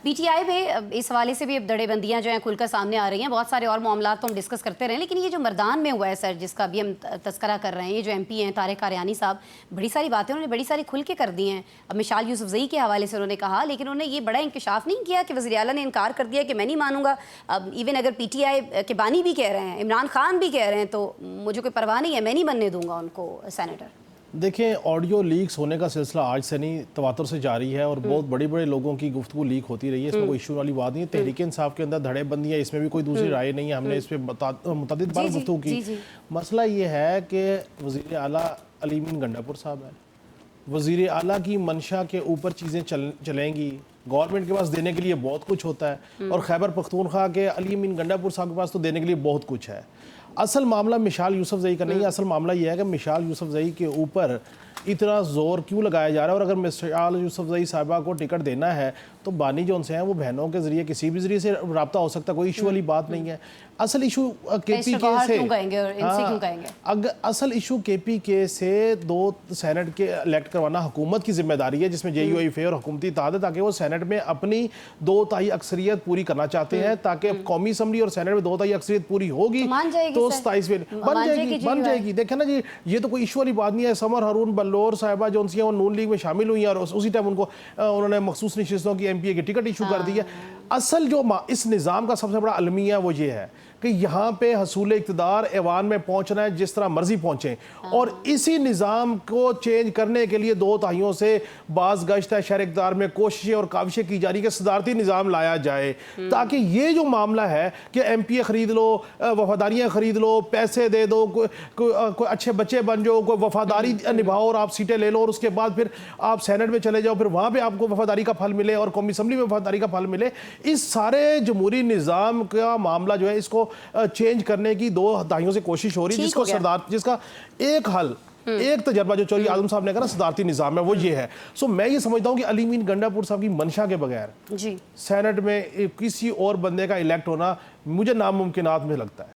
PTI में इस हवाले से भी अब दड़ेबंदियां जो हैं खुलकर सामने आ रही हैं। बहुत सारे और मामला तो हम डिस्कस करते रहे, लेकिन ये जो मर्दान में हुआ है सर, जिसका भी हम तस्करा कर रहे हैं, ये जो एमपी हैं तारिक कारियानी साहब, बड़ी सारी बातें उन्होंने बड़ी सारी खुल के कर दी हैं। अब मिशाल यूसुफजई के हवाले से उन्होंने कहा, लेकिन उन्होंने ये बड़ा इंकशाफ नहीं किया कि वज़ीर आला ने इनकार कर दिया कि मैं नहीं मानूंगा। अब इवन अगर पीटीआई के बानी भी कह रहे हैं, इमरान खान भी कह रहे हैं, तो मुझे कोई परवाह नहीं है, मैं नहीं बनने दूंगा उनको सेनेटर। देखें, ऑडियो लीक्स होने का सिलसिला आज से नहीं, तवातुर से जारी है और बहुत बड़े बड़े लोगों की गुफ्तगू लीक होती रही है। इसमें कोई इशू वाली बात नहीं है। तहरीक इंसाफ के अंदर धड़ेबंदी है, इसमें भी कोई दूसरी राय नहीं है। हमने इस पर मुतअद्दिद बार गुफ्तगू की। मसला ये है कि वज़ीर आला अली मीन गंडापुर साहब है। वज़ीर आला की मंशा के ऊपर चीज़ें चलेंगी। गवर्नमेंट के पास देने के लिए बहुत कुछ होता है और खैबर पख्तूनख्वा के अली मीन गंडापुर साहब के पास तो देने के लिए बहुत कुछ है। असल मामला मिशाल यूसुफजई का नहीं है। असल मामला यह है कि मिशाल यूसुफजई के ऊपर इतना ज़ोर क्यों लगाया जा रहा है, और अगर मिशाल यूसुफजई साहिबा को टिकट देना है तो बानी जो उनसे हैं वो बहनों के ज़रिए किसी भी ज़रिए से रब्ता हो सकता है, कोई इशू वाली बात नहीं है। असल इशू KPK से असल इशू KPK से 2 सेनेट के इलेक्ट करवाना हुकूमत की जिम्मेदारी है, जिसमें JUIF और हुकूमती इत्तेहाद है, ताकि वो सेनेट में अपनी 2/3 अक्सरियत पूरी करना चाहते हैं, ताकि कौमी असम्बली और सेनेट में 2/3 अक्सरियत पूरी होगी तो 27 में बन जाएगी। देखें ना जी, ये तो कोई इशू वाली बात नहीं है। समर हारून बल्लोर साहिबा जो उनसी वो नून लीग में शामिल हुई हैं और उसी टाइम उनको उन्होंने मखसूस नशिस्तों की MPA की टिकट इशू कर दी है। असल जो इस निज़ाम का सबसे बड़ा अलमिया वो ये है कि यहाँ पे हसूल इक़्तिदार ऐवान में पहुँचना है जिस तरह मर्जी पहुँचें, और इसी निज़ाम को चेंज करने के लिए 2 तिहाइयों से बाज़ गश्त है, शहर इक़्तिदार में कोशिशें और काविशें की जा रही है कि सदारती निज़ाम लाया जाए, ताकि ये जो मामला है कि MPA ख़रीद लो, वफादारियाँ ख़रीद लो, पैसे दे दो, कोई अच्छे बच्चे बन जाओ, कोई वफादारी निभाओ और आप सीटें ले लो, और उसके बाद फिर आप सेनेट में चले जाओ, फिर वहाँ पर आपको वफादारी का फल मिले और कौमी असम्बली में वफादारी का फल मिले। इस सारे जमहूरी निज़ाम का मामला जो है, इसको चेंज करने की 2 दहाइयों से कोशिश हो रही है, जिसका एक हल, एक तजर्बा जो चौधरी आजम साहब ने कहा सदारती निज़ाम है, वो ये है। सो मैं ये समझता हूँ कि अली मीन गंडापुर साहब की मंशा के बगैर सेनेट में किसी और बंदे का इलेक्ट होना मुझे नामुमकिनात में लगता है।